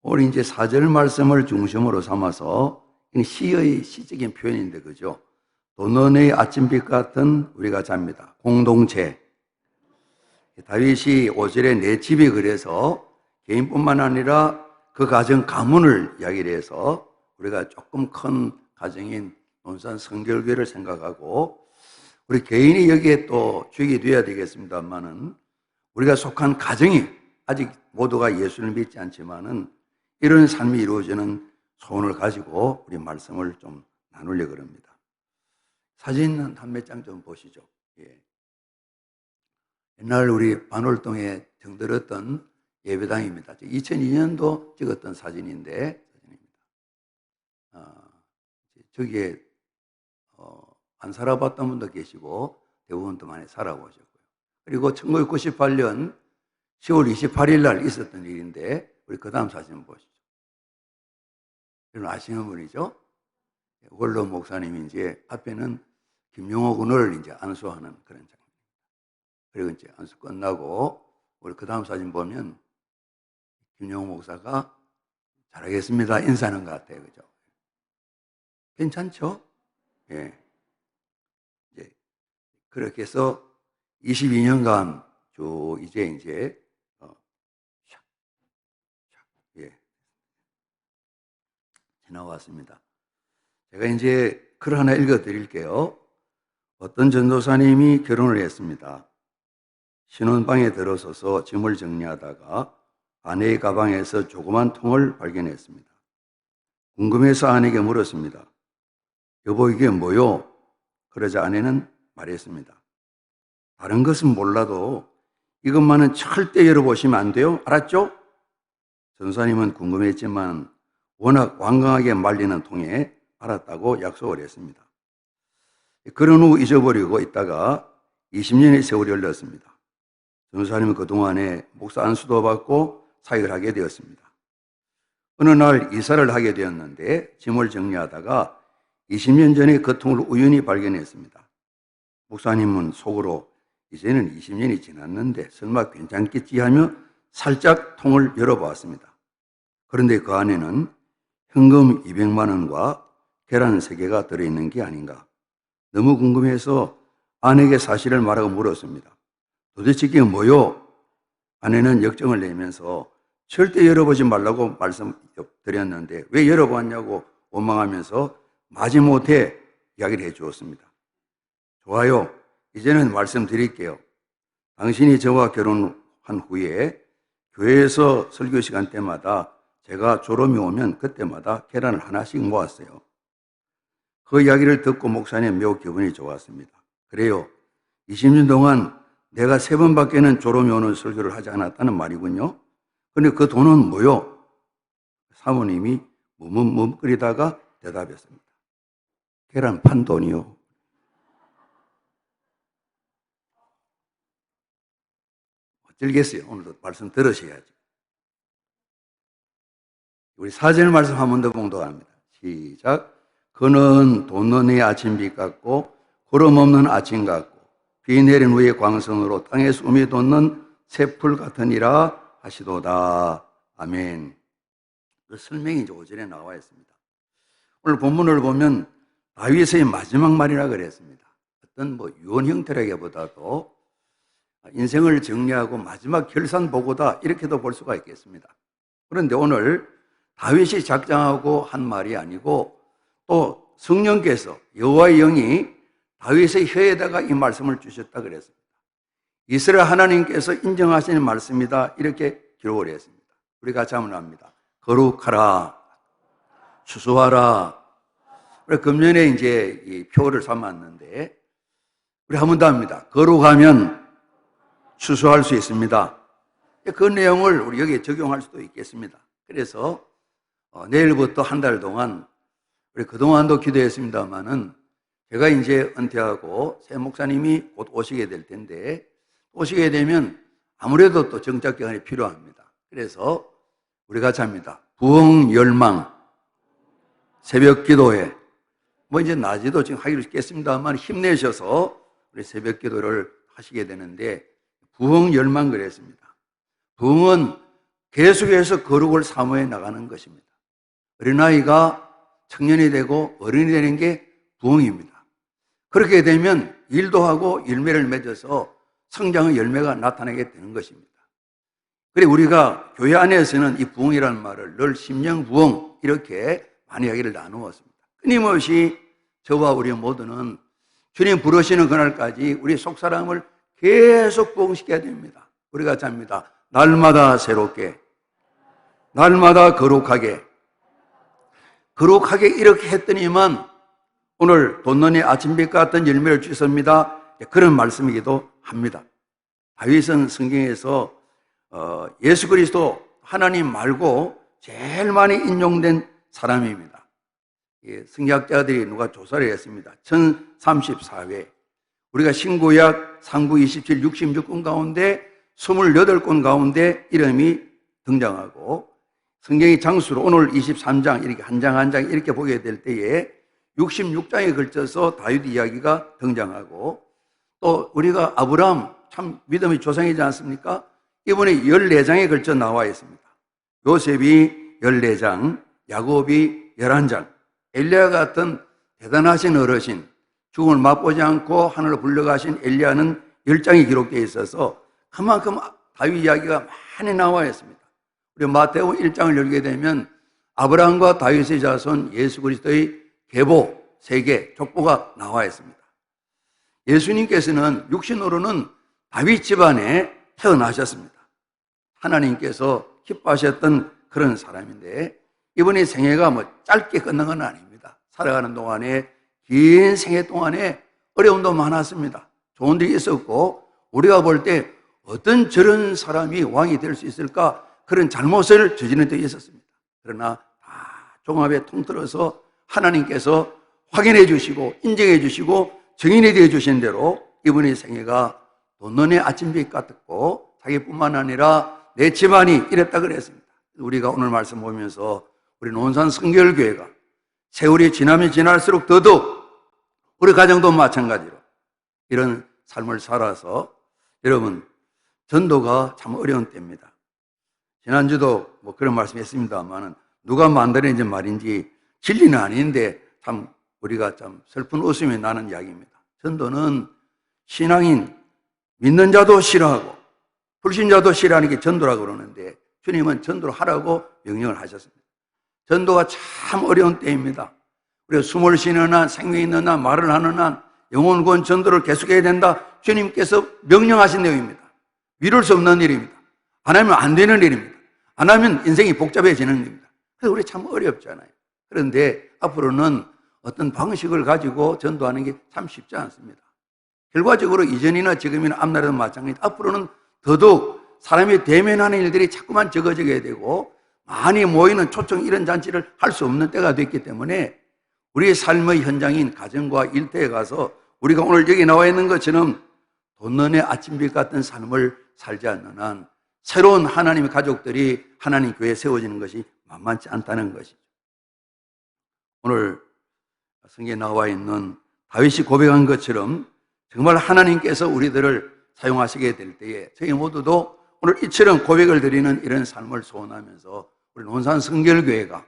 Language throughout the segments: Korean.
오늘 이제 4절 말씀을 중심으로 삼아서 시의 시적인 표현인데, 그죠? 도넌의 아침빛 같은 우리가 잡니다. 공동체. 다윗이 5절에 내 집이 그래서 개인뿐만 아니라 그 가정 가문을 이야기를 해서 우리가 조금 큰 가정인 논산 성결교회를 생각하고 우리 개인이 여기에 또 주역이 되어야 되겠습니다만은 우리가 속한 가정이 아직 모두가 예수를 믿지 않지만은 이런 삶이 이루어지는 소원을 가지고 우리 말씀을 좀 나누려고 합니다. 사진 한 몇 장 좀 보시죠. 예. 옛날 우리 반월동에 정들었던 예배당입니다. 2002년도 찍었던 사진인데, 저기에 안 살아봤던 분도 계시고 대부분 또 많이 살아보셨고요. 그리고 1998년 10월 28일 날 있었던 일인데 우리 그 다음 사진 보시죠. 여러분 아시는 분이죠? 원로 목사님이 이제 앞에는 김용호 군을 이제 안수하는 그런 장면입니다. 그리고 이제 안수 끝나고 우리 그 다음 사진 보면 김용호 목사가 잘하겠습니다 인사하는 것 같아요. 그죠? 괜찮죠? 예. 이제 그렇게 해서 22년간 쭉 이제 지나왔습니다. 제가 이제 글 하나 읽어 드릴게요. 어떤 전도사님이 결혼을 했습니다. 신혼방에 들어서서 짐을 정리하다가 아내의 가방에서 조그만 통을 발견했습니다. 궁금해서 아내에게 물었습니다. 여보, 이게 뭐요? 그러자 아내는 말했습니다. 다른 것은 몰라도 이것만은 절대 열어보시면 안 돼요. 알았죠? 전도사님은 궁금했지만 워낙 완강하게 말리는 통에 알았다고 약속을 했습니다. 그런 후 잊어버리고 있다가 20년의 세월이 흘렀습니다. 전도사님은 그동안에 목사 안수도 받고 사역을 하게 되었습니다. 어느 날 이사를 하게 되었는데 짐을 정리하다가 20년 전에 그 통을 우연히 발견했습니다. 목사님은 속으로 이제는 20년이 지났는데 설마 괜찮겠지 하며 살짝 통을 열어보았습니다. 그런데 그 안에는 현금 200만 원과 계란 3개가 들어있는 게 아닌가. 너무 궁금해서 아내에게 사실을 말하고 물었습니다. 도대체 이게 뭐요? 아내는 역정을 내면서 절대 열어보지 말라고 말씀드렸는데 왜 열어보았냐고 원망하면서 마지못해 이야기를 해 주었습니다. 좋아요. 이제는 말씀드릴게요. 당신이 저와 결혼한 후에 교회에서 설교 시간 때마다 제가 졸음이 오면 그때마다 계란을 하나씩 모았어요. 그 이야기를 듣고 목사님 매우 기분이 좋았습니다. 그래요. 20년 동안 내가 3번밖에는 졸음이 오는 설교를 하지 않았다는 말이군요. 그런데 그 돈은 뭐요? 사모님이 뭇뭇뭇거리다가 대답했습니다. 계란 판 돈이요. 어쩔겠어요. 오늘도 말씀 들으셔야지. 우리 4절 말씀 한 번 더 봉독합니다. 시작. 그는 돋는 아침빛 같고 구름 없는 아침 같고 비 내린 후의 광선으로 땅에 숨이 돋는 새풀 같으니라 하시도다. 아멘. 그 설명이 이제 5절에 나와 있습니다. 오늘 본문을 보면 다윗의 마지막 말이라 그랬습니다. 어떤 유언 형태라기보다도 인생을 정리하고 마지막 결산보고다 이렇게도 볼 수가 있겠습니다. 그런데 오늘 다윗이 작정하고 한 말이 아니고 또 성령께서 여호와의 영이 다윗의 혀에다가 이 말씀을 주셨다 그랬습니다. 이스라엘 하나님께서 인정하시는 말씀이다 이렇게 기록을 했습니다. 우리 같이 한번 합니다. 거룩하라, 추수하라. 우리 금년에 이제 이 표를 삼았는데 우리 한 번 더 합니다. 거룩하면 추수할 수 있습니다. 그 내용을 우리 여기에 적용할 수도 있겠습니다. 그래서 내일부터 한 달 동안 우리 그동안도 기도했습니다만은 제가 이제 은퇴하고 새 목사님이 곧 오시게 될 텐데 오시게 되면 아무래도 또 정착 기간이 필요합니다. 그래서 우리 같이 합니다. 부흥 열망 새벽 기도회 이제 낮에도 지금 하기로 했겠습니다만 힘내셔서 우리 새벽 기도를 하시게 되는데 부흥 열망 그랬습니다. 부흥은 계속해서 거룩을 사모해 나가는 것입니다. 어린아이가 청년이 되고 어른이 되는 게 부흥입니다. 그렇게 되면 일도 하고 열매를 맺어서 성장의 열매가 나타나게 되는 것입니다. 그래 우리가 교회 안에서는 이 부흥이라는 말을 늘 심령부흥 이렇게 많이 이야기를 나누었습니다. 끊임없이 저와 우리 모두는 주님 부르시는 그날까지 우리 속사람을 계속 부흥시켜야 됩니다. 우리가 잡니다. 날마다 새롭게, 날마다 거룩하게 이렇게 했더니만 오늘 돋는 아침빛 같은 열매를 주셨습니다. 그런 말씀이기도 합니다. 다윗은 성경에서 예수 그리스도 하나님 말고 제일 많이 인용된 사람입니다. 성경학자들이 누가 조사를 했습니다. 1034회. 우리가 신구약 상부 27, 66권 가운데 28권 가운데 이름이 등장하고 성경의 장수로 오늘 23장 이렇게 한 장 한 장 이렇게 보게 될 때에 66장에 걸쳐서 다윗 이야기가 등장하고 또 우리가 아브라함 참 믿음의 조상이지 않습니까? 이번에 14장에 걸쳐 나와 있습니다. 요셉이 14장, 야곱이 11장, 엘리야 같은 대단하신 어르신, 죽음을 맛보지 않고 하늘로 불려가신 엘리야는 10장이 기록되어 있어서 그만큼 다윗 이야기가 많이 나와 있습니다. 우리 마태복음 1장을 열게 되면 아브라함과 다윗의 자손 예수 그리스도의 계보, 세계, 족보가 나와 있습니다. 예수님께서는 육신으로는 다윗 집안에 태어나셨습니다. 하나님께서 기뻐하셨던 그런 사람인데 이번에 생애가 짧게 끝난 건 아닙니다. 살아가는 동안에 긴 생애 동안에 어려움도 많았습니다. 좋은 일이 있었고 우리가 볼 때 어떤 저런 사람이 왕이 될 수 있을까 그런 잘못을 저지른 데 있었습니다. 그러나 다 종합에 통틀어서 하나님께서 확인해 주시고 인정해 주시고 증인이 되어 주신 대로 이분의 생애가 돋는 아침빛 같았고 자기뿐만 아니라 내 집안이 이랬다 그랬습니다. 우리가 오늘 말씀 보면서 우리 논산 성결교회가 세월이 지나면 지날수록 더더욱 우리 가정도 마찬가지로 이런 삶을 살아서 여러분 전도가 참 어려운 때입니다. 지난주도 그런 말씀했습니다만 누가 만들어낸 말인지 진리는 아닌데 참 우리가 참 슬픈 웃음이 나는 이야기입니다. 전도는 신앙인 믿는 자도 싫어하고 불신자도 싫어하는 게 전도라고 그러는데 주님은 전도를 하라고 명령을 하셨습니다. 전도가 참 어려운 때입니다. 우리가 숨을 쉬는 한, 생명 있는 한, 말을 하는 한 영혼 구원 전도를 계속해야 된다. 주님께서 명령하신 내용입니다. 미룰 수 없는 일입니다. 안 하면 안 되는 일입니다. 안 하면 인생이 복잡해지는 일입니다. 그래서 우리 참 어렵잖아요. 그런데 앞으로는 어떤 방식을 가지고 전도하는 게 참 쉽지 않습니다. 결과적으로 이전이나 지금이나 앞날에도 마찬가지입니다. 앞으로는 더더욱 사람이 대면하는 일들이 자꾸만 적어지게 되고 많이 모이는 초청 이런 잔치를 할 수 없는 때가 됐기 때문에 우리의 삶의 현장인 가정과 일터에 가서 우리가 오늘 여기 나와 있는 것처럼 돋는 아침빛 같은 삶을 살지 않는 한 새로운 하나님의 가족들이 하나님 교회에 세워지는 것이 만만치 않다는 것이죠. 오늘 성경에 나와 있는 다윗이 고백한 것처럼 정말 하나님께서 우리들을 사용하시게 될 때에 저희 모두도 오늘 이처럼 고백을 드리는 이런 삶을 소원하면서 우리 논산 성결교회가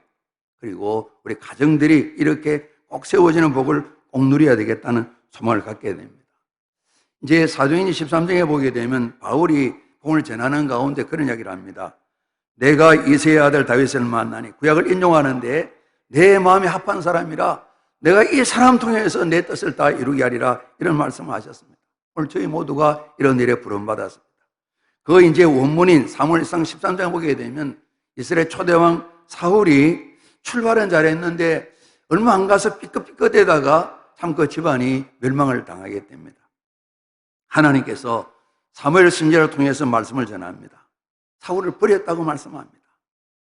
그리고 우리 가정들이 이렇게 꼭 세워지는 복을 꼭 누려야 되겠다는 소망을 갖게 됩니다. 이제 사도행전 13장에 보게 되면 바울이 복음을 전하는 가운데 그런 이야기를 합니다. 내가 이새의 아들 다윗을 만나니 구약을 인용하는데 내 마음에 합한 사람이라 내가 이 사람 통해서 내 뜻을 다 이루게 하리라 이런 말씀을 하셨습니다. 오늘 저희 모두가 이런 일에 부름받았습니다. 그 이제 원문인 사무엘상 13장 보게 되면 이스라엘 초대왕 사울이 출발은 잘했는데 얼마 안 가서 삐끗삐끗대다가 참 그 집안이 멸망을 당하게 됩니다. 하나님께서 사무엘 선지자를 통해서 말씀을 전합니다. 사울을 버렸다고 말씀합니다.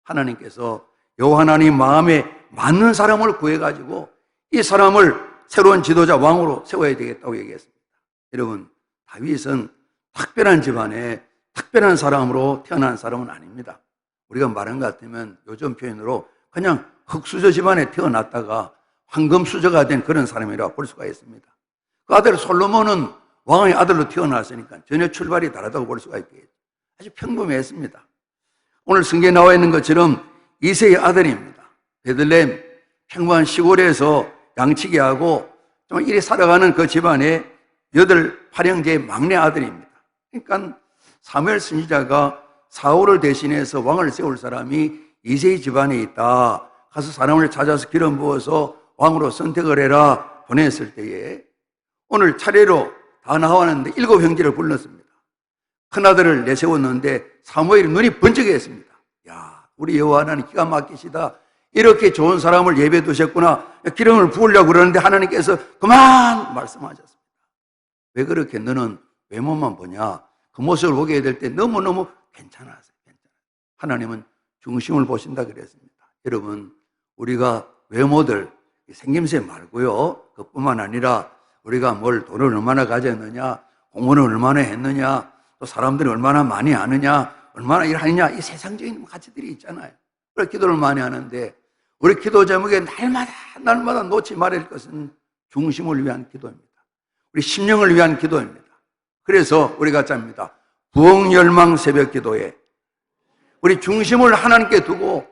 하나님께서 여호와 하나님 마음에 맞는 사람을 구해가지고 이 사람을 새로운 지도자 왕으로 세워야 되겠다고 얘기했습니다. 여러분, 다윗은 특별한 집안에 특별한 사람으로 태어난 사람은 아닙니다. 우리가 말한 것 같으면 요즘 표현으로 그냥 흙수저 집안에 태어났다가 황금수저가 된 그런 사람이라고 볼 수가 있습니다. 그 아들 솔로몬은 왕의 아들로 태어났으니까 전혀 출발이 다르다고 볼 수가 있겠죠. 아주 평범했습니다. 오늘 성경에 나와 있는 것처럼 이새의 아들입니다. 베들레헴 평범한 시골에서 양치기 하고 좀 이리 살아가는 그 집안의 8형제의 막내 아들입니다. 그러니까 사무엘 선지자가 사울을 대신해서 왕을 세울 사람이 이새의 집안에 있다. 가서 사람을 찾아서 기름 부어서 왕으로 선택을 해라 보냈을 때에 오늘 차례로 다 나왔는데 7형제를 불렀습니다. 큰아들을 내세웠는데 사무엘이 눈이 번쩍했습니다. 야, 우리 여호와 하나님 기가 막히시다. 이렇게 좋은 사람을 예배해 두셨구나. 기름을 부으려고 그러는데 하나님께서 그만 말씀하셨습니다. 왜 그렇게 너는 외모만 보냐? 그 모습을 보게 될 때 너무너무 괜찮았어요. 하나님은 중심을 보신다 그랬습니다. 여러분, 우리가 외모들 생김새 말고요. 그뿐만 아니라 우리가 돈을 얼마나 가졌느냐, 공헌을 얼마나 했느냐, 또 사람들이 얼마나 많이 아느냐, 얼마나 일하느냐, 이 세상적인 가치들이 있잖아요. 그래서 기도를 많이 하는데 우리 기도 제목에 날마다 놓지 말아야 할 것은 중심을 위한 기도입니다. 우리 심령을 위한 기도입니다. 그래서 우리가 짭니다. 부흥열망 새벽 기도에 우리 중심을 하나님께 두고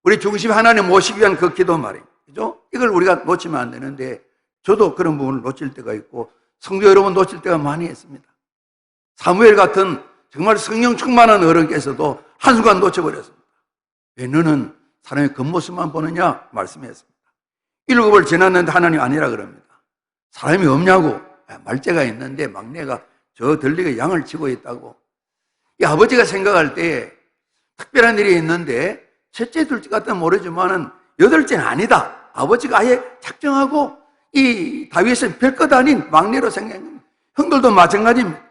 우리 중심 하나님 모시기 위한 그 기도 말이에요. 그죠? 이걸 우리가 놓치면 안 되는데 저도 그런 부분을 놓칠 때가 있고 성도 여러분 놓칠 때가 많이 있습니다. 사무엘 같은 정말 성령 충만한 어른께서도 한순간 놓쳐버렸습니다. 왜 너는 사람의 겉모습만 보느냐 말씀했습니다. 7을 지났는데 하나님 아니라 그럽니다. 사람이 없냐고. 말째가 있는데 막내가 저 들리게 양을 치고 있다고. 이 아버지가 생각할 때 특별한 일이 있는데 첫째 둘째 같으면 모르지만은 8째는 아니다. 아버지가 아예 작정하고 이 다윗은 별것 아닌 막내로 생각합니다. 형들도 마찬가지입니다.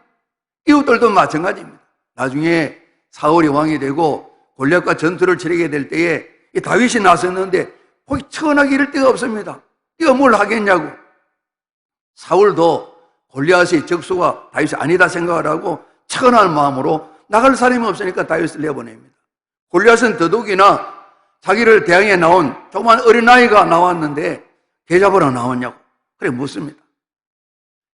이웃들도 마찬가지입니다. 나중에 사울이 왕이 되고 골리앗과 전투를 치르게 될 때에 이 다윗이 나섰는데 거기 천하게 이럴 데가 없습니다. 네가 뭘 하겠냐고. 사울도 골리앗의 적수가 다윗이 아니다 생각을 하고 천한 마음으로 나갈 사람이 없으니까 다윗을 내보냅니다. 골리앗은 더더욱이나 자기를 대항해 나온 조그만 어린아이가 나왔는데 계좌보러 나왔냐고. 그래 묻습니다.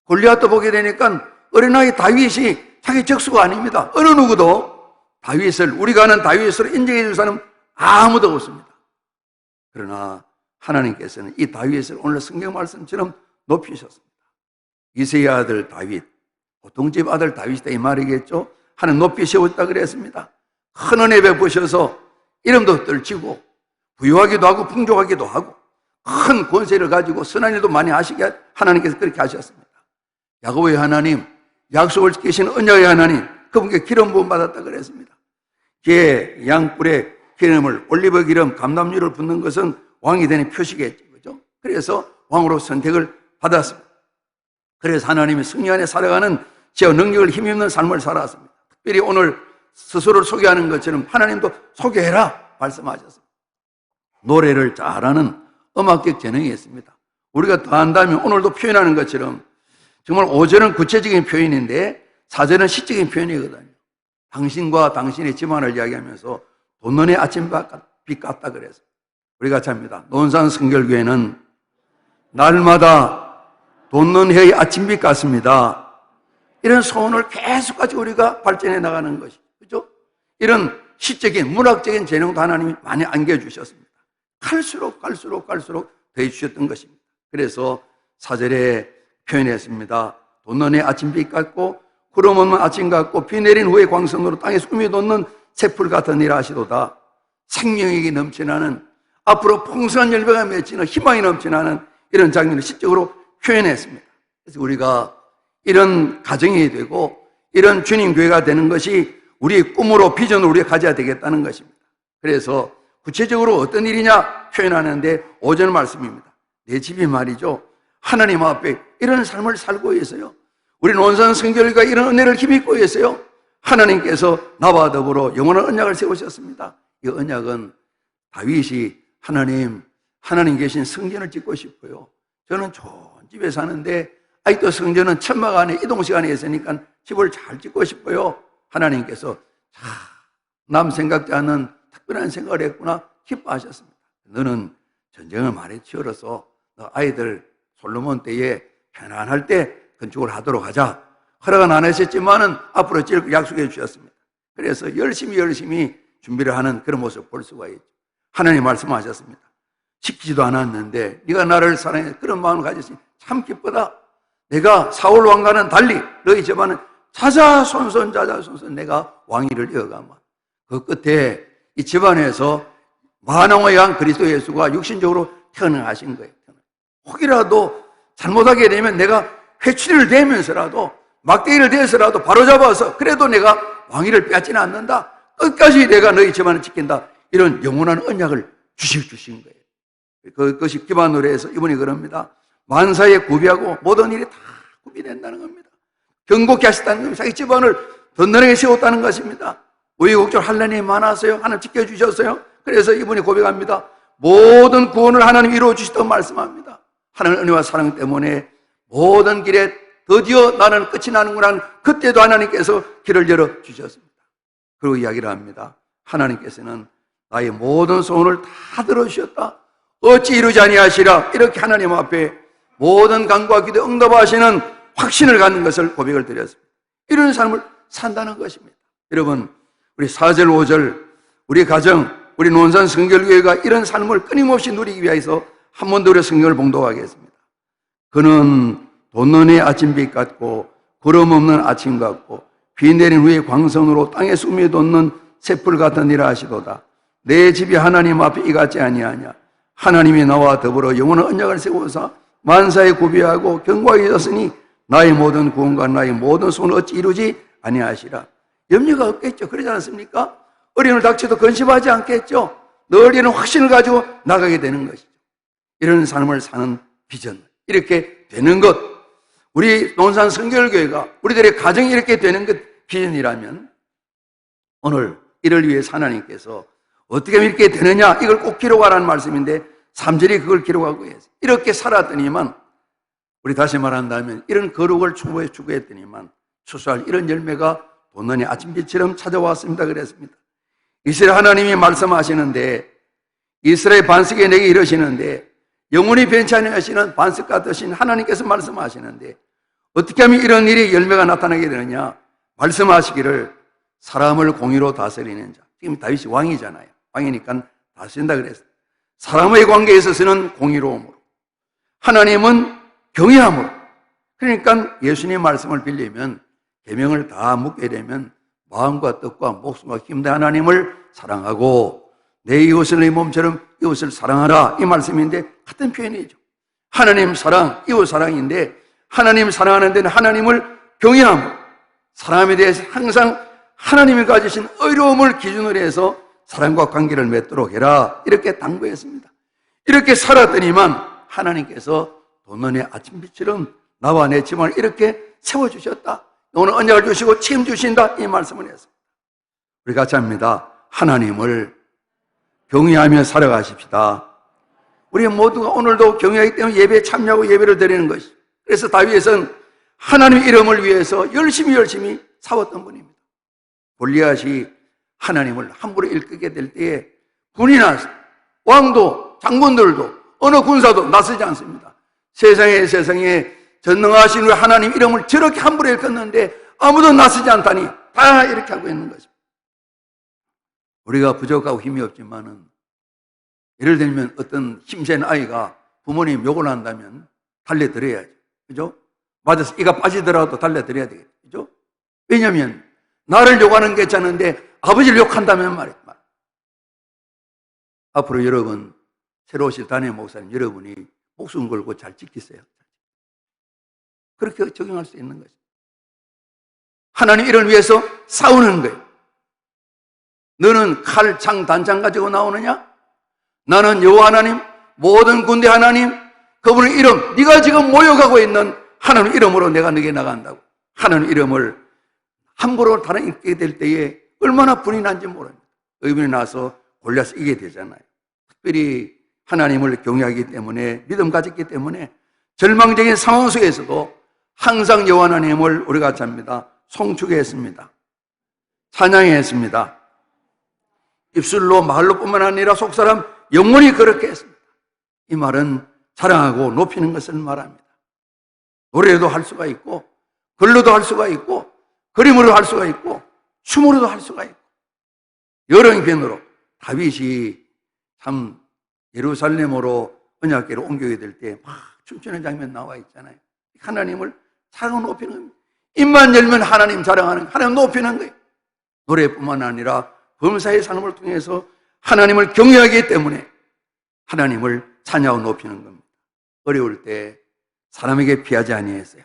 골리앗도 보게 되니까 어린아이 다윗이 자기 적수가 아닙니다. 어느 누구도 다윗을 우리가 아는 다윗을 인정해 줄 사람은 아무도 없습니다. 그러나 하나님께서는 이 다윗을 오늘 성경 말씀처럼 높이셨습니다. 이새의 아들 다윗, 보통 집 아들 다윗이다 이 말이겠죠. 하나님 높이 세웠다 그랬습니다. 큰 은혜 베푸셔서 이름도 떨치고 부유하기도 하고 풍족하기도 하고 큰 권세를 가지고 선한 일도 많이 하시게 하나님께서 그렇게 하셨습니다. 야곱의 하나님, 약속을 지키신 언약의 하나님, 그분께 기름 부음 받았다 그랬습니다. 개, 양뿔에 기름을 올리브 기름, 감람유를 붓는 것은 왕이 되는 표시겠죠. 그죠? 그래서 왕으로 선택을 받았습니다. 그래서 하나님이 승리 안에 살아가는 제 능력을 힘입는 삶을 살았습니다. 특별히 오늘 스스로를 소개하는 것처럼 하나님도 소개해라 말씀하셨습니다. 노래를 잘하는 음악적 재능이 있습니다. 우리가 더 한다면 오늘도 표현하는 것처럼 정말 5절은 구체적인 표현인데 4절은 시적인 표현이거든요. 당신과 당신의 집안을 이야기하면서 돈눈의 아침빛 같다 그래서 우리가 잡니다. 논산 성결교회는 날마다 돈눈해의 아침빛 같습니다. 이런 소원을 계속 가지고 우리가 발전해 나가는 것이 그죠? 이런 시적인 문학적인 재능도 하나님이 많이 안겨주셨습니다. 갈수록 더해 주셨던 것입니다. 그래서 4절에 표현했습니다. 돈눈의 아침빛 같고 구름 없는 아침 같고 비 내린 후의 광선으로 땅에 숨이 돋는 새풀 같은 일 하시도다. 생명력이 넘치나는 앞으로 풍성한 열매가 맺히는 희망이 넘치나는 이런 장면을 시적으로 표현했습니다. 그래서 우리가 이런 가정이 되고 이런 주님 교회가 되는 것이 우리의 꿈으로 비전으로 우리가 가져야 되겠다는 것입니다. 그래서 구체적으로 어떤 일이냐 표현하는데 5절 말씀입니다. 내 집이 말이죠. 하나님 앞에 이런 삶을 살고 있어요. 우리 논산 성결교회가 이런 은혜를 힘입고 있어요. 하나님께서 나와 더불어 영원한 언약을 세우셨습니다. 이 언약은 다윗이 하나님 계신 성전을 짓고 싶어요. 저는 좋은 집에 사는데 아직도 성전은 천막 안에 이동식 안에 있으니까 집을 잘 짓고 싶어요. 하나님께서 남 생각지 않은 특별한 생각을 했구나 기뻐하셨습니다. 너는 전쟁을 많이 치열어서 너 아이들 솔로몬 때에 편안할 때 건축을 하도록 하자. 허락은 안 하셨지만은 앞으로 약속해 주셨습니다. 그래서 열심히 준비를 하는 그런 모습을 볼 수가 있죠. 하나님 말씀하셨습니다. 시키지도 않았는데 네가 나를 사랑해 그런 마음을 가졌으니 참 기쁘다. 내가 사울 왕과는 달리 너희 집안은 자자손손 내가 왕위를 이어가마. 그 끝에 이 집안에서 만왕의 왕 그리스도 예수가 육신적으로 태어나신 거예요. 혹이라도 잘못하게 되면 내가 회초리를 대면서라도 막대기를 대서라도 바로잡아서 그래도 내가 왕위를 빼앗지는 않는다. 끝까지 내가 너희 집안을 지킨다. 이런 영원한 언약을 주신 거예요. 그것이 기반으로 해서 이분이 그럽니다. 만사에 구비하고 모든 일이 다 구비된다는 겁니다. 경고케 하셨다는 겁니다. 자기 집안을 든든하게 세웠다는 것입니다. 우여곡절 환난이 많았어요. 하나님 지켜주셨어요. 그래서 이분이 고백합니다. 모든 구원을 하나님 이루어 주시다고 말씀합니다. 하나님 은혜와 사랑 때문에 모든 길에 드디어 나는 끝이 나는구나. 그때도 하나님께서 길을 열어 주셨습니다. 그리고 이야기를 합니다. 하나님께서는 나의 모든 소원을 다 들어주셨다. 어찌 이루지 아니하시라. 이렇게 하나님 앞에 모든 간구와 기도에 응답하시는 확신을 갖는 것을 고백을 드렸습니다. 이런 삶을 산다는 것입니다. 여러분, 우리 4절, 5절, 우리 가정, 우리 논산 성결교회가 이런 삶을 끊임없이 누리기 위해서 한 번 더 우리 성경을 봉독하겠습니다. 그는 돋는 아침빛 같고 구름 없는 아침 같고 비 내린 후에 광선으로 땅에 숨이 돋는 새풀 같은 일을 하시도다. 내 집이 하나님 앞에 이같지 아니하냐. 하나님이 나와 더불어 영원한 언약을 세워서 만사에 구비하고 경고하게 하셨으니 나의 모든 구원과 나의 모든 소원을 어찌 이루지 아니하시라. 염려가 없겠죠. 그러지 않습니까? 어려움을 닥쳐도 근심하지 않겠죠. 늘 이런 확신을 가지고 나가게 되는 것이죠. 이런 삶을 사는 비전, 이렇게 되는 것, 우리 논산 성결교회가 우리들의 가정이 이렇게 되는 것 비전이라면 오늘 이를 위해서 하나님께서 어떻게 하면 이렇게 되느냐, 이걸 꼭 기록하라는 말씀인데 3절이 그걸 기록하고 있어요. 이렇게 살았더니만, 우리 다시 말한다면 이런 거룩을 추구했더니만 추수할 이런 열매가 돋는 아침빛처럼 찾아왔습니다. 그랬습니다. 이스라엘 하나님이 말씀하시는데, 이스라엘 반석에 내게 이러시는데, 영원히 변치 아니하시는 반석 같으신 하나님께서 말씀하시는데 어떻게 하면 이런 일이 열매가 나타나게 되느냐, 말씀하시기를 사람을 공의로 다스리는 자. 지금 다윗이 왕이잖아요. 왕이니까 다스린다 그랬어요. 사람의 관계에 있어서는 공의로움으로, 하나님은 경외함으로. 그러니까 예수님 말씀을 빌리면 계명을 다 묻게 되면 마음과 뜻과 목숨과 힘 다 하나님을 사랑하고 내 이웃을 내 몸처럼 이웃을 사랑하라, 이 말씀인데 같은 표현이죠. 하나님 사랑, 이웃 사랑인데 하나님 사랑하는 데는 하나님을 경외함으로, 사람에 대해서 항상 하나님이 가지신 의로움을 기준으로 해서 사랑과 관계를 맺도록 해라, 이렇게 당부했습니다. 이렇게 살았더니만 하나님께서 돋는 아침빛처럼 나와 내 집안을 이렇게 세워주셨다. 오늘 언약을 주시고 책임주신다, 이 말씀을 했습니다. 우리 같이 합니다. 하나님을 경외하며 살아가십시다. 우리 모두가 오늘도 경외하기 때문에 예배에 참여하고 예배를 드리는 것이죠. 그래서 다윗은 하나님의 이름을 위해서 열심히 싸웠던 분입니다. 골리앗이 하나님을 함부로 일으키게 될 때에 분이 나서 왕도 장군들도 어느 군사도 나서지 않습니다. 세상에 전능하신 우리 하나님 이름을 저렇게 함부로 일컫는데 아무도 나서지 않다니 다 이렇게 하고 있는 거죠. 우리가 부족하고 힘이 없지만은, 예를 들면 어떤 힘센 아이가 부모님 욕을 한다면 달래드려야죠. 그죠? 맞아서 이가 빠지더라도 달래드려야 되겠죠. 그죠? 왜냐면 나를 욕하는 게 괜찮은데 아버지를 욕한다면 말이에요. 앞으로 여러분, 새로 오실 담임 목사님 여러분이 목숨 걸고 잘 지키세요. 그렇게 적용할 수 있는 거죠. 하나님 이를 위해서 싸우는 거예요. 너는 칼, 창, 단창 가지고 나오느냐? 나는 여호와 하나님, 모든 군대 하나님, 그분의 이름, 네가 지금 모욕하고 있는 하나님 이름으로 내가 너에게 나간다고. 하나님 이름을 함부로 다른 읽게 될 때에 얼마나 분이 난지 모릅니다. 의문이 나서 골리앗을 이기게 되잖아요. 특별히 하나님을 경외하기 때문에, 믿음 가졌기 때문에 절망적인 상황 속에서도 항상 여호와 하나님을 우리가 같이 합니다. 송축했습니다. 찬양했습니다. 입술로 말로뿐만 아니라 속사람 영원히 그렇게 했습니다. 이 말은 자랑하고 높이는 것을 말합니다. 노래도 할 수가 있고, 글로도 할 수가 있고, 그림으로 할 수가 있고, 춤으로도 할 수가 있고, 여러 형편으로 다윗이 참 예루살렘으로 언약궤를 옮겨야 될 때 막 춤추는 장면 나와 있잖아요. 하나님을 자랑 높이는 겁니다. 입만 열면 하나님 자랑하는 거예요. 하나님 높이는 거예요. 노래뿐만 아니라 범사의 삶을 통해서 하나님을 경외하기 때문에 하나님을 찬양하고 높이는 겁니다. 어려울 때 사람에게 피하지 아니했어요.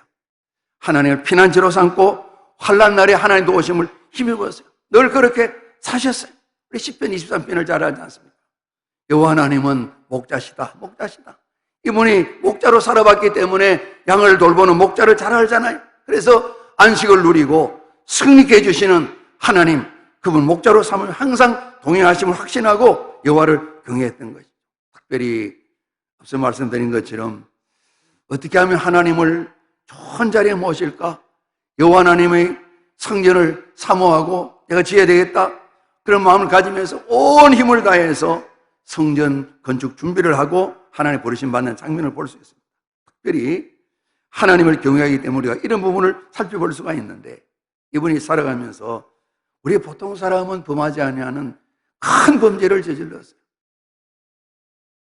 하나님을 피난처로 삼고 환난 날에 하나님 도우심을 힘입었어요. 늘 그렇게 사셨어요. 우리 10편 23편을 잘 알지 않습니까? 여호와 하나님은 목자시다. 이분이 목자로 살아봤기 때문에 양을 돌보는 목자를 잘 알잖아요. 그래서 안식을 누리고 승리케 해주시는 하나님, 그분 목자로 삼으면 항상 동행하심을 확신하고 여호와를 경외했던 것이죠. 특별히 앞서 말씀드린 것처럼 어떻게 하면 하나님을 좋은 자리에 모실까? 여호와 하나님의 성전을 사모하고 내가 지어야 되겠다, 그런 마음을 가지면서 온 힘을 다해서 성전 건축 준비를 하고 하나님 부르심 받는 장면을 볼 수 있습니다. 특별히 하나님을 경외하기 때문에 우리가 이런 부분을 살펴볼 수가 있는데, 이분이 살아가면서 우리 보통 사람은 범하지 아니하는 큰 범죄를 저질렀어요.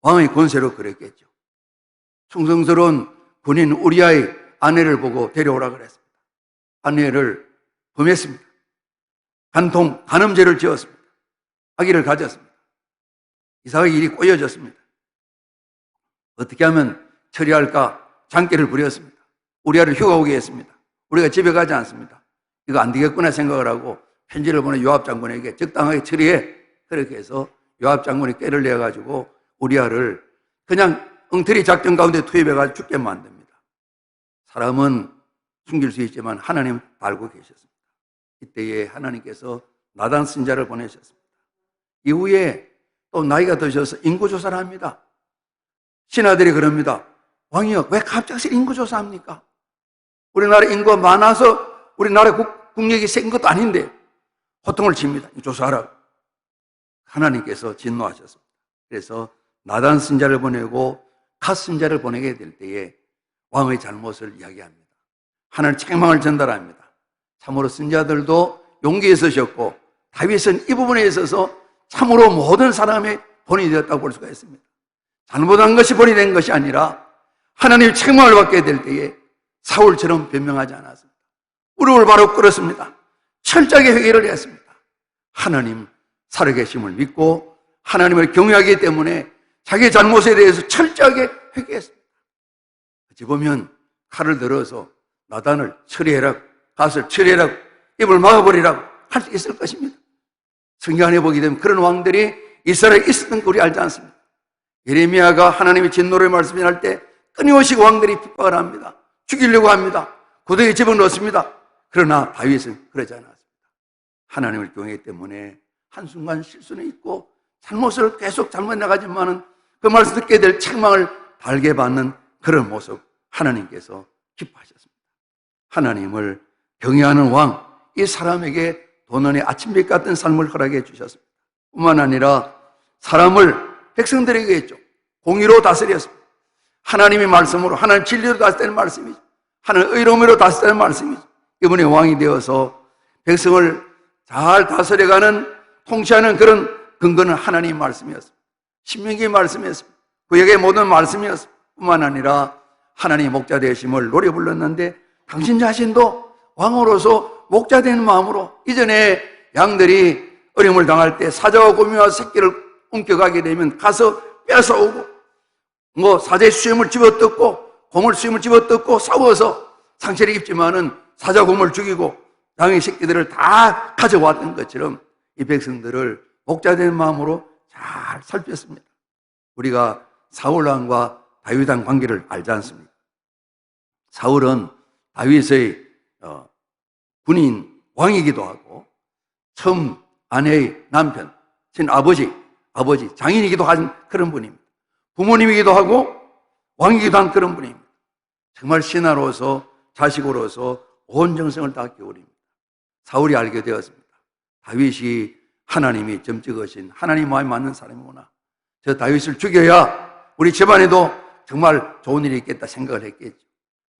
왕의 권세로 그랬겠죠. 충성스러운 군인 우리아의 아내를 보고 데려오라 그랬습니다. 아내를 범했습니다. 간음죄를 지었습니다. 아기를 가졌습니다. 이삭의 일이 꼬여졌습니다. 어떻게 하면 처리할까 장계를 부렸습니다. 우리아를 휴가 오게 했습니다. 우리가 집에 가지 않습니다. 이거 안 되겠구나 생각을 하고 편지를 보내 요압 장군에게 적당하게 처리해. 그렇게 해서 요압 장군이 꾀를 내가지고 우리아를 그냥 엉터리 작전 가운데 투입해가지고 죽게 만듭니다. 사람은 숨길 수 있지만 하나님은 알고 계셨습니다. 이때에 하나님께서 나단 선지자를 보내셨습니다. 이후에 또 나이가 드셔서 인구조사를 합니다. 신하들이 그럽니다. 왕이여, 왜 갑자기 인구조사합니까? 우리나라 인구가 많아서 우리나라 국력이 센 것도 아닌데 호통을 칩니다. 조사하라고. 하나님께서 진노하셨습니다. 그래서 나단 선지자를 보내고 갓 선지자를 보내게 될 때에 왕의 잘못을 이야기합니다. 하나님 책망을 전달합니다. 참으로 선지자들도 용기 있으셨고 다윗은 이 부분에 있어서 참으로 모든 사람의 본이 되었다고 볼 수가 있습니다. 잘못한 것이 본이 된 것이 아니라 하나님의 책망을 받게 될 때에 사울처럼 변명하지 않았습니다. 무릎을 바로 꿇었습니다. 철저하게 회개를 했습니다. 하나님 살아계심을 믿고 하나님을 경외하기 때문에 자기의 잘못에 대해서 철저하게 회개했습니다. 어찌 보면 칼을 들어서 나단을 처리해라, 갓을 처리해라, 입을 막아버리라고 할 수 있을 것입니다. 성경 안에 보게 되면 그런 왕들이 이스라엘에 있었던 거 우리 알지 않습니까? 예레미야가 하나님의 진노를 말씀할 때 끊임없이 왕들이 핍박을 합니다. 죽이려고 합니다. 고대에 집어넣습니다. 그러나 다윗은 그러지 않았습니다. 하나님을 경외하기 때문에 한순간 실수는 있고 잘못을 계속 잘못 나가지만은 그 말씀 듣게 될 책망을 달게 받는 그런 모습, 하나님께서 기뻐하셨습니다. 하나님을 경외하는 왕, 이 사람에게 도난의 아침빛 같은 삶을 허락해 주셨습니다. 뿐만 아니라 사람을 백성들에게 했죠. 공의로 다스렸습니다. 하나님의 말씀으로, 하나님 진리로 다스리는 말씀이죠. 하나님 의로움으로 다스리는 말씀이죠. 이번에 왕이 되어서 백성을 잘 다스려가는, 통치하는 그런 근거는 하나님의 말씀이었습니다. 신명기의 말씀이었습니다. 구약의 모든 말씀이었습니다. 뿐만 아니라 하나님의 목자 되심을 노래 불렀는데 당신 자신도 왕으로서 목자 되는 마음으로, 이전에 양들이 어려움을 당할 때 사자와 곰이와 새끼를 옮겨가게 되면 가서 뺏어오고, 사자의 수염을 집어뜯고 곰을 수염을 집어뜯고 싸워서 상처를 입지만은 사자 곰을 죽이고 양의 새끼들을 다 가져왔던 것처럼 이 백성들을 목자 되는 마음으로 잘 살폈습니다. 우리가 사울왕과 다윗왕 관계를 알지 않습니까? 사울은 다윗의 군인 왕이기도 하고 처음 아내의 남편, 친아버지, 장인이기도 한 그런 분입니다. 부모님이기도 하고 왕이기도 한 그런 분입니다. 정말 신하로서, 자식으로서 온 정성을 다 기울입니다. 사울이 알게 되었습니다. 다윗이 하나님이 점찍으신 하나님 마음에 맞는 사람이구나. 저 다윗을 죽여야 우리 집안에도 정말 좋은 일이 있겠다 생각을 했겠죠.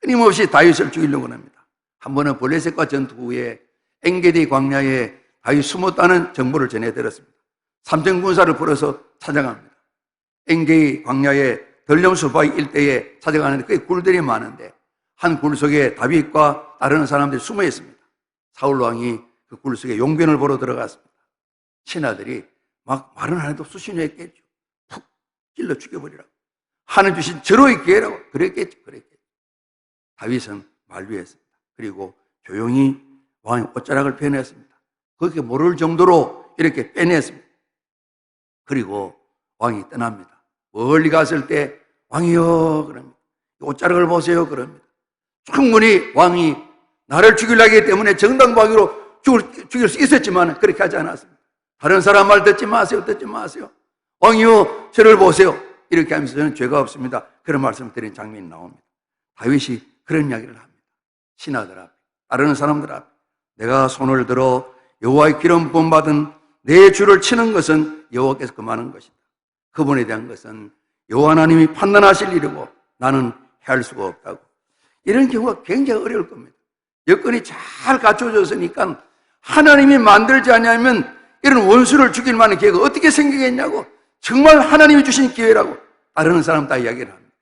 끊임없이 다윗을 죽이려고 합니다. 한 번은 블레셋과 전투 후에 엔게디 광야에 다윗이 숨었다는 정보를 전해 들었습니다. 삼천군사를 풀어서 찾아갑니다. 엔게이 광야의 덜렴수바이 일대에 찾아가는데 그게 굴들이 많은데 한 굴 속에 다윗과 다른 사람들이 숨어 있습니다. 사울 왕이 그 굴 속에 용변을 보러 들어갔습니다. 신하들이 막 말은 안 해도 수신이 했겠죠. 푹 찔러 죽여버리라고. 하늘 주신 절호의 기회라고. 그랬겠죠. 다윗은 만류했습니다. 그리고 조용히 왕의 옷자락을 빼냈습니다. 그렇게 모를 정도로 이렇게 빼냈습니다. 그리고 왕이 떠납니다. 멀리 갔을 때 왕이여 그럽니다. 옷자락을 보세요 그럽니다. 충분히 왕이 나를 죽이려고 하기 때문에 정당방위로 죽일 수 있었지만 그렇게 하지 않았습니다. 다른 사람 말 듣지 마세요. 왕이여 저를 보세요. 이렇게 하면서 저는 죄가 없습니다. 그런 말씀을 드린 장면이 나옵니다. 다윗이 그런 이야기를 합니다. 신하들 앞에, 다른 사람들 앞에 내가 손을 들어 여호와의 기름 부음 받은 내 주를 치는 것은 여호와께서 금하는 것이다. 그분에 대한 것은 여호와 하나님이 판단하실 일이고 나는 할 수가 없다고. 이런 경우가 굉장히 어려울 겁니다. 여건이 잘 갖춰졌으니까 하나님이 만들지 않으면 이런 원수를 죽일 만한 기회가 어떻게 생기겠냐고. 정말 하나님이 주신 기회라고 다른 사람 다 이야기를 합니다.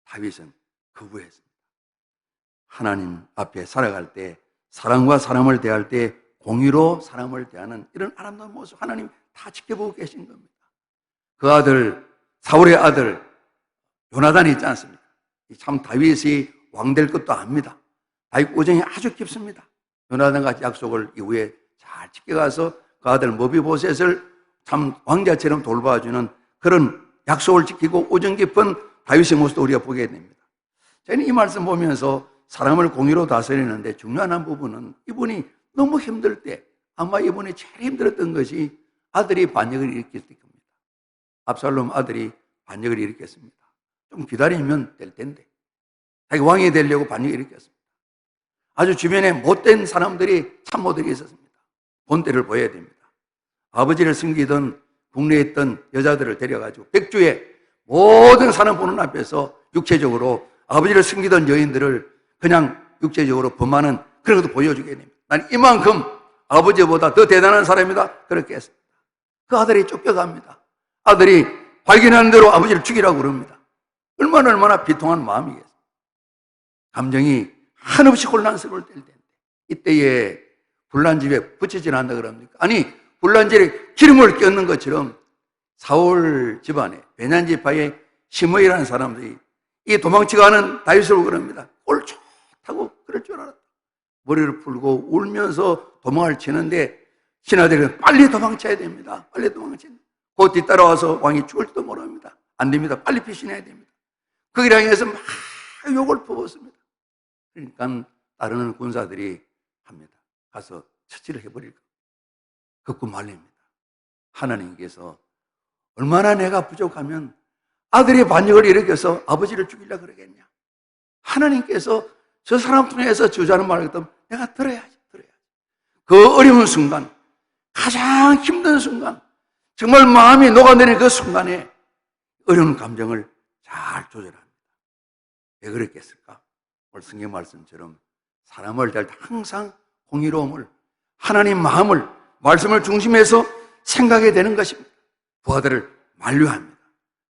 다윗은 거부했습니다. 하나님 앞에 살아갈 때 사람과 사람을 대할 때 공의로 사람을 대하는 이런 아름다운 모습 하나님 다 지켜보고 계신 겁니다. 그 아들 사울의 아들 요나단이 있지 않습니까? 참 다윗이 왕 될 것도 압니다. 다윗 우정이 아주 깊습니다. 요나단과 약속을 이후에 잘 지켜가서 그 아들 머비보셋을 참 왕자처럼 돌봐주는 그런 약속을 지키고 우정 깊은 다윗의 모습도 우리가 보게 됩니다. 저는 이 말씀 보면서 사람을 공의로 다스리는데 중요한 한 부분은 이분이 너무 힘들 때 아마 이분이 제일 힘들었던 것이 아들이 반역을 일으켰을 겁니다. 압살롬 아들이 반역을 일으켰습니다. 좀 기다리면 될 텐데 자기 왕이 되려고 반역을 일으켰습니다. 아주 주변에 못된 사람들이 참모들이 있었습니다. 본때를 보여야 됩니다. 아버지를 숨기던 국내에 있던 여자들을 데려가지고 백주에 모든 사람 보는 앞에서 육체적으로 아버지를 숨기던 여인들을 그냥 육체적으로 범하는 그런 것도 보여주게 됩니다. 난 이만큼 아버지보다 더 대단한 사람이다 그렇게 했습니다. 그 아들이 쫓겨갑니다. 아들이 발견하는 대로 아버지를 죽이라고 그럽니다. 얼마나 비통한 마음이겠어요. 감정이 한없이 혼란스러울 때일 텐데 이때에 불난집에 붙이질 않는다 그럽니까? 아니 불난집에 기름을 껴는 것처럼 사울 집안에 베냐민 지파의 시므이라는 사람들이 이 도망치가는 다윗을 그럽니다. 꼴 좋다고 그럴 줄 알았다. 머리를 풀고 울면서 도망을 치는데 신하들은 빨리 도망쳐야 됩니다. 빨리 도망쳐야 됩니다. 곧 뒤따라와서 왕이 죽을지도 모릅니다. 안 됩니다. 빨리 피신해야 됩니다. 거기를 향해서 막 욕을 퍼붓습니다. 그러니까 따르는 군사들이 합니다. 가서 처치를 해버릴까. 걷고 말립니다. 하나님께서 얼마나 내가 부족하면 아들의 반역을 일으켜서 아버지를 죽이려고 그러겠냐. 하나님께서 저 사람 통해서 주자는 말을 듣면 내가 들어야지. 그 어려운 순간, 가장 힘든 순간, 정말 마음이 녹아내리는 그 순간에 어려운 감정을 잘 조절합니다. 왜 그랬겠을까? 오늘 성경 말씀처럼 사람을 대할 때 항상 공의로움을, 하나님 마음을, 말씀을 중심해서 생각하게 되는 것입니다. 부하들을 만류합니다.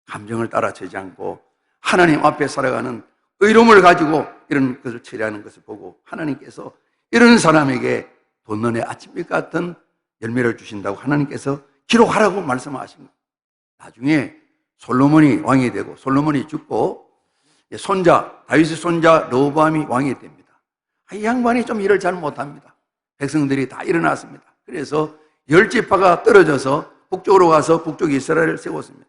감정을 따라채지 않고 하나님 앞에 살아가는 의로움을 가지고 이런 것을 처리하는 것을 보고 하나님께서 이런 사람에게 돋는의 아침빛 같은 열매를 주신다고 하나님께서 기록하라고 말씀하신 거예요. 나중에 솔로몬이 왕이 되고 솔로몬이 죽고 다윗의 손자 르호보암이 왕이 됩니다. 이 양반이 좀 일을 잘 못합니다. 백성들이 다 일어났습니다. 그래서 10지파가 떨어져서 북쪽으로 가서 북쪽 이스라엘을 세웠습니다.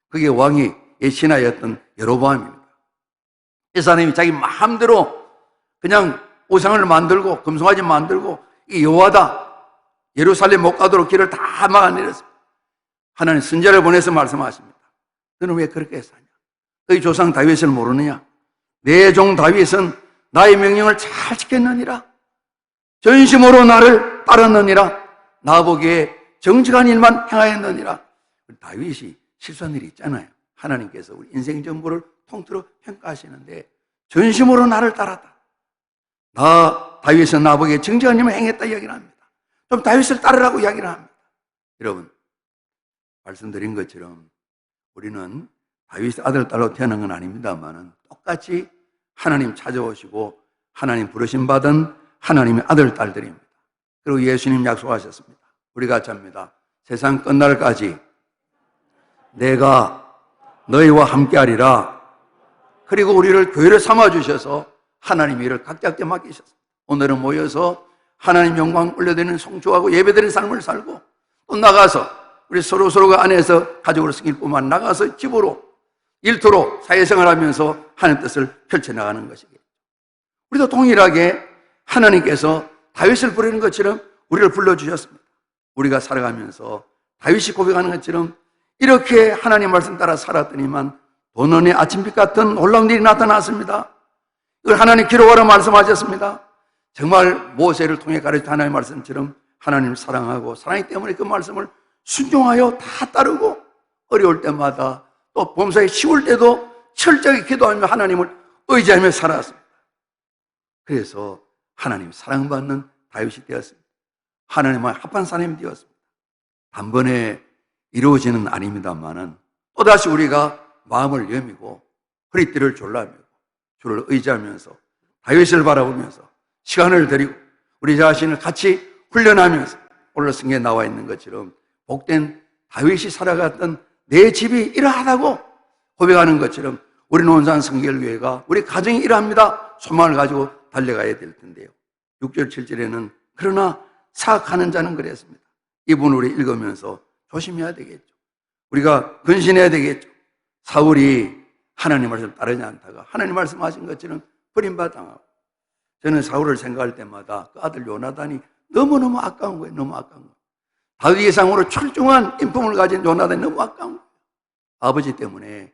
그게 왕이 신하였던 여로보암입니다. 이 사람이 자기 마음대로 그냥 우상을 만들고 금송아지 만들고 이 여호와다 예루살렘 못 가도록 길을 다 막아내렸습니다. 하나님 선지자를 보내서 말씀하십니다. 너는 왜 그렇게 사냐? 너희 조상 다윗을 모르느냐? 내 종 다윗은 나의 명령을 잘 지켰느니라. 전심으로 나를 따랐느니라. 나보기에 정직한 일만 행하였느니라. 다윗이 실수한 일이 있잖아요. 하나님께서 우리 인생 전부를 통틀어 평가하시는데 전심으로 나를 따랐다. 다윗은 나보기에 정직한 일만 행했다 이야기를 합니다. 좀 다윗을 따르라고 이야기를 합니다. 여러분, 말씀드린 것처럼 우리는 다윗의 아들, 딸로 태어난 건 아닙니다만은 똑같이 하나님 찾아오시고 하나님 부르심 받은 하나님의 아들, 딸들입니다. 그리고 예수님 약속하셨습니다. 우리가 잡니다. 세상 끝날까지 내가 너희와 함께하리라. 그리고 우리를 교회를 삼아주셔서 하나님이 이를 각자께 맡기셨습니다. 오늘은 모여서 하나님 영광 올려드리는 성취하고 예배드리는 삶을 살고 또 나가서 우리 서로가 안에서 가족으로 섬길 뿐만 나가서 집으로 일터로 사회생활하면서 하나님 뜻을 펼쳐나가는 것이겠죠. 우리도 동일하게 하나님께서 다윗을 부르는 것처럼 우리를 불러주셨습니다. 우리가 살아가면서 다윗이 고백하는 것처럼 이렇게 하나님 말씀 따라 살았더니만 도넌의 아침빛 같은 놀라운 일이 나타났습니다. 이걸 하나님 기록하라 말씀하셨습니다. 정말 모세를 통해 가르친 하나님의 말씀처럼 하나님을 사랑하고 사랑하기 때문에 그 말씀을 순종하여 다 따르고 어려울 때마다 또 범사에 쉬울 때도 철저히 기도하며 하나님을 의지하며 살았습니다. 그래서 하나님 사랑받는 다윗이 되었습니다. 하나님과 합한 사람이 되었습니다. 단번에 이루어지는 아닙니다만은 또다시 우리가 마음을 여미고 허리띠를 졸라매고 주를 의지하면서 다윗을 바라보면서 시간을 들이고 우리 자신을 같이 훈련하면서 오늘 성경에 나와 있는 것처럼 복된 다윗이 살아갔던 내 집이 이러하다고 고백하는 것처럼 우리 논산 성결교회가 우리 가정이 이러합니다 소망을 가지고 달려가야 될 텐데요. 6절 7절에는 그러나 사악하는 자는 그랬습니다. 이 부분을 우리 읽으면서 조심해야 되겠죠. 우리가 근신해야 되겠죠. 사울이 하나님 말씀 따르지 않다가 하나님 말씀하신 것처럼 버림받아당하고 저는 사울을 생각할 때마다 그 아들 요나단이 너무너무 아까운 거예요. 너무 아까운 거예요. 다윗 이상으로 출중한 인품을 가진 요나단이 너무 아까운 거예요. 아버지 때문에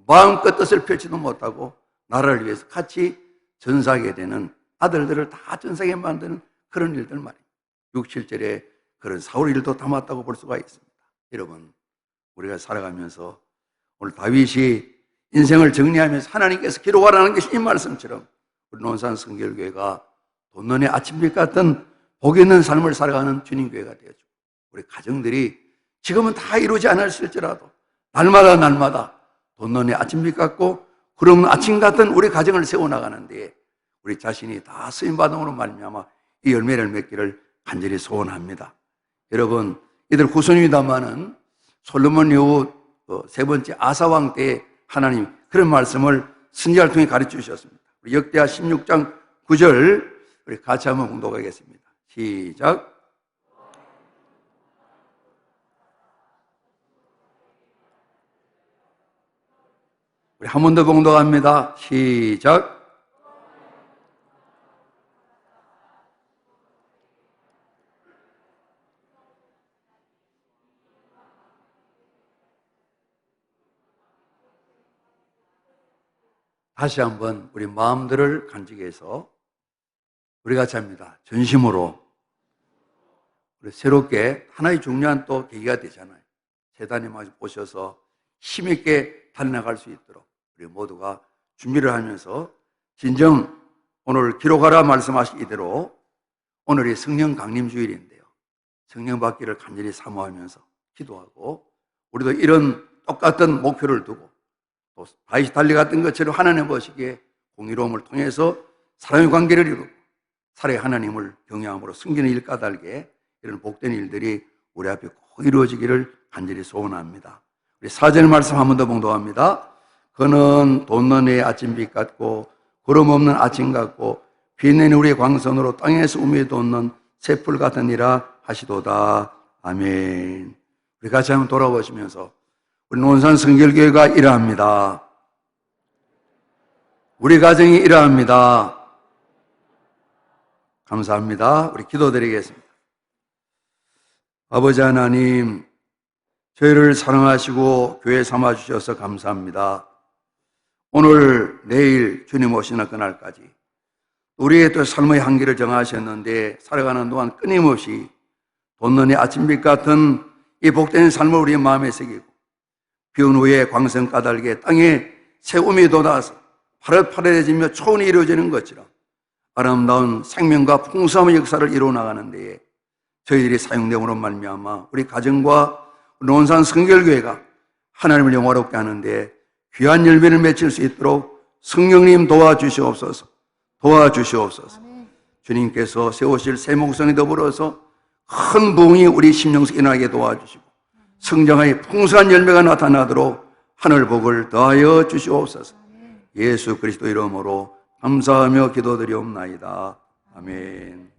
마음껏 뜻을 펼치도 못하고 나라를 위해서 같이 전사하게 되는 아들들을 다 전사하게 만드는 그런 일들 말이에요. 6, 7절에 그런 사울 일도 담았다고 볼 수가 있습니다. 여러분, 우리가 살아가면서 오늘 다윗이 인생을 정리하면서 하나님께서 기록하라는 것이 이 말씀처럼 우리 논산 성결교회가 돈넌의 아침빛 같은 복 있는 삶을 살아가는 주님교회가 되어주고 우리 가정들이 지금은 다 이루지 않았을지라도 날마다 돈넌의 아침빛 같고 구름 아침 같은 우리 가정을 세워나가는데 우리 자신이 다 쓰임받음으로 말미암아 이 열매를 맺기를 간절히 소원합니다. 여러분, 이들 후손입니다마는 솔로몬 이후 세 번째 아사왕 때 하나님 그런 말씀을 선지자를 통해 가르쳐 주셨습니다. 우리 역대하 16장 9절 우리 같이 한번 공독하겠습니다. 시작. 우리 한 번 더 공독합니다. 시작. 다시 한번 우리 마음들을 간직해서 우리 같이 합니다. 전심으로 우리 새롭게 하나의 중요한 또 계기가 되잖아요. 재단이 오셔서 힘있게 달려나갈 수 있도록 우리 모두가 준비를 하면서 진정 오늘 기록하라 말씀하신 이대로 오늘이 성령 강림 주일인데요. 성령 받기를 간절히 사모하면서 기도하고 우리도 이런 똑같은 목표를 두고 또 다윗이 달려갔던 것처럼 하나님 보시기에 공의로움을 통해서 사랑의 관계를 이루고 살아의 하나님을 경외함으로 숨기는 일 까닭에 이런 복된 일들이 우리 앞에 꼭 이루어지기를 간절히 소원합니다. 우리 4절 말씀 한 번 더 봉독합니다. 그는 돈넌의 아침빛 같고 구름 없는 아침 같고 빛내는 우리의 광선으로 땅에서 우미에 돋는 새풀 같으니라 하시도다. 아멘. 우리 같이 한번 돌아보시면서 우리 논산 성결교회가 이러합니다. 우리 가정이 이러합니다. 감사합니다. 우리 기도드리겠습니다. 아버지 하나님, 저희를 사랑하시고 교회 삼아주셔서 감사합니다. 오늘 내일 주님 오시는 그날까지 우리의 또 삶의 한계를 정하셨는데 살아가는 동안 끊임없이 돈넌의 아침빛 같은 이 복된 삶을 우리의 마음에 새기고 비온 후에 광선 까닭에 땅에 새움이 돋아서 파릇파릇해지며 초원이 이루어지는 것처럼 아름다운 생명과 풍성한 역사를 이루어 나가는 데에 저희들이 사용됨으로 말미암아 우리 가정과 논산 성결교회가 하나님을 영화롭게 하는데 귀한 열매를 맺힐 수 있도록 성령님 도와주시옵소서. 주님께서 세우실 새 목성에 더불어서 큰 부흥이 우리 심령에서 일어나게 도와주시고 성장의 풍성한 열매가 나타나도록 하늘 복을 더하여 주시옵소서. 예수 그리스도 이름으로 감사하며 기도드리옵나이다. 아멘.